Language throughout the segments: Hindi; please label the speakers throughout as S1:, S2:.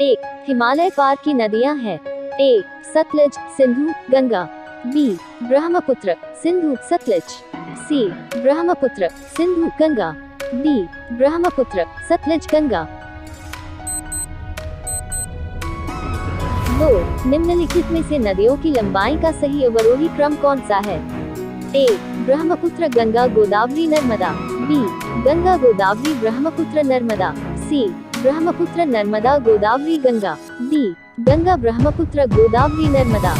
S1: एक हिमालय पार की नदियां हैं। ए सतलज, सिंधु, गंगा। बी ब्रह्मपुत्र, सिंधु, सतलज। सी ब्रह्मपुत्र, सिंधु, गंगा। डी ब्रह्मपुत्र, सतलज, गंगा। 2 निम्नलिखित में से नदियों की लंबाई का सही अवरोही क्रम कौन सा है? ए ब्रह्मपुत्र, गंगा, गोदावरी, नर्मदा। बी गंगा, गोदावरी, ब्रह्मपुत्र, नर्मदा। सी ब्रह्मपुत्र, नर्मदा, गोदावरी, गंगा। डी गंगा, ब्रह्मपुत्र, गोदावरी, नर्मदा।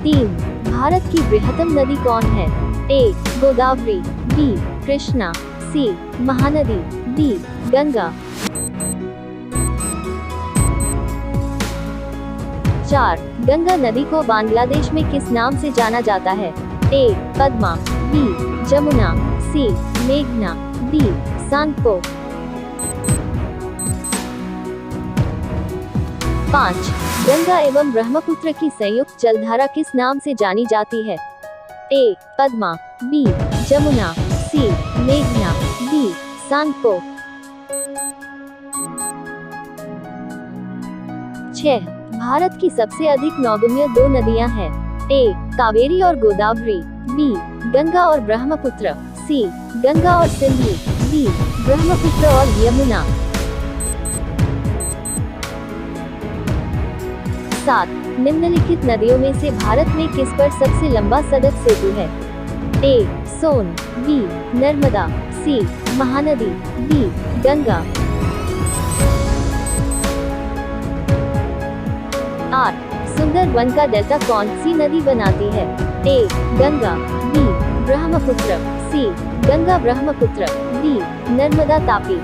S1: 3 भारत की बृहत्तम नदी कौन है? ए गोदावरी। बी कृष्णा। सी महानदी। डी गंगा। 4 गंगा नदी को बांग्लादेश में किस नाम से जाना जाता है? ए पद्मा। बी जमुना। सी मेघना। डी सांगपो। 5 गंगा एवं ब्रह्मपुत्र की संयुक्त जलधारा किस नाम से जानी जाती है? ए पद्मा। बी जमुना। सी मेघना। डी सांगपो। 6 भारत की सबसे अधिक नौगम्य 2 नदियां हैं। ए कावेरी और गोदावरी। बी गंगा और ब्रह्मपुत्र। सी गंगा और सिंधु। डी ब्रह्मपुत्र और यमुना। 7 निम्नलिखित नदियों में से भारत में किस पर सबसे लंबा सड़क सेतु है? ए सोन। बी नर्मदा। सी महानदी। डी गंगा। 8 सुंदरवन का डेल्टा कौन सी नदी बनाती है? ए गंगा। बी ब्रह्मपुत्र। सी गंगा ब्रह्मपुत्र। डी नर्मदा तापी।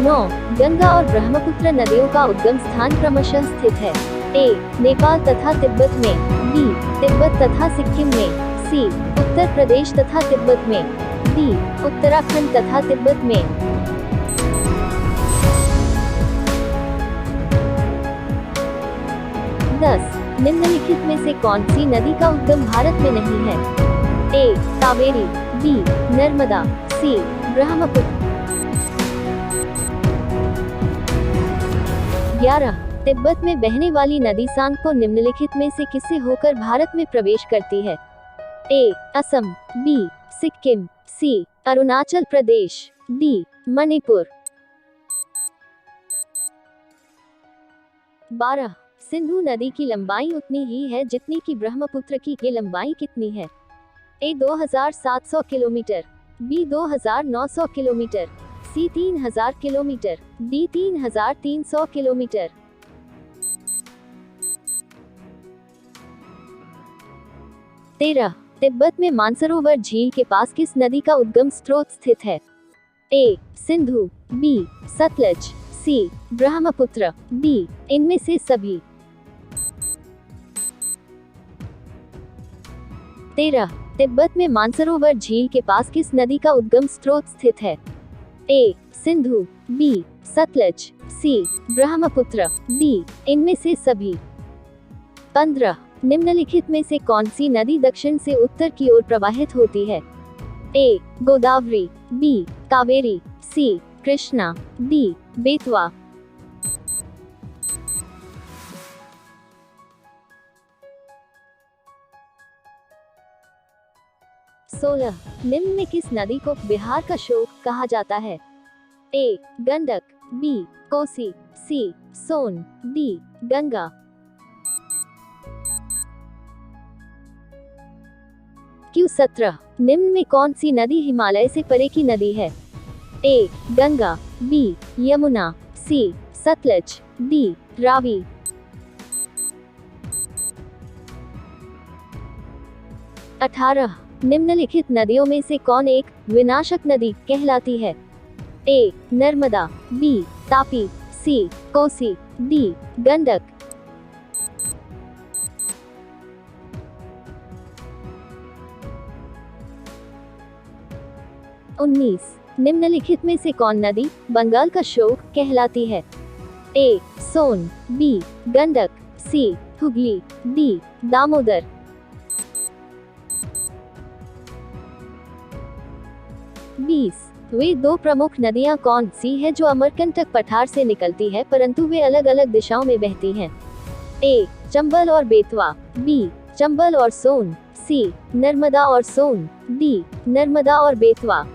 S1: 9 गंगा और ब्रह्मपुत्र नदियों का उद्गम स्थान क्रमशः स्थित है। ए नेपाल तथा तिब्बत में। बी तिब्बत तथा सिक्किम में। सी उत्तर प्रदेश तथा तिब्बत में। डी उत्तराखंड तथा तिब्बत में। 10 निम्नलिखित में से कौन सी नदी का उद्गम भारत में नहीं है? ए कावेरी। बी नर्मदा। सी ब्रह्मपुत्र। 11 तिब्बत में बहने वाली नदी सांगपो निम्नलिखित में से किससे होकर भारत में प्रवेश करती है? ए असम। बी सिक्किम। सी अरुणाचल प्रदेश। डी मणिपुर। 12 सिंधु नदी की लंबाई उतनी ही है जितनी कि ब्रह्मपुत्र की ये लंबाई कितनी है? A 2700 kilometre. B 2900 kilometre. C 3000 kilometre. D 3300 kilometre. 13 Tibet में मानसरोवर झील के पास किस नदी का उद्गम स्रोत स्थित है? ए सिंधु। बी सतलज। सी ब्रह्मपुत्र। डी इनमें से सभी। 13 तिब्बत में मानसरोवर झील के पास किस नदी का उद्गम स्रोत स्थित है? ए सिंधु। बी सतलज। सी ब्रह्मपुत्र। डी इनमें से सभी। 15 निम्नलिखित में से कौन सी नदी दक्षिण से उत्तर की ओर प्रवाहित होती है? ए गोदावरी। बी कावेरी। सी कृष्णा। डी बेतवा। 16 निम्न में किस नदी को बिहार का शोक कहा जाता है? ए गंडक। बी कोसी। सी सोन। डी गंगा। क्यू 17 निम्न में कौन सी नदी हिमालय से परे की नदी है? ए गंगा। बी यमुना। सी सतलज। डी रावी। 18 निम्नलिखित नदियों में से कौन एक विनाशक नदी कहलाती है? ए नर्मदा। बी तापी। सी कोसी। डी गंडक। 19 निम्नलिखित में से कौन नदी बंगाल का शोक कहलाती है? ए सोन। बी गंडक। सी हुगली। डी दामोदर। 20। वे दो प्रमुख नदियां कौन सी है जो अमरकंटक पठार से निकलती है परंतु वे अलग अलग दिशाओं में बहती हैं? ए. चंबल और बेतवा, बी. चंबल और सोन, सी. नर्मदा और सोन, डी. नर्मदा और बेतवा।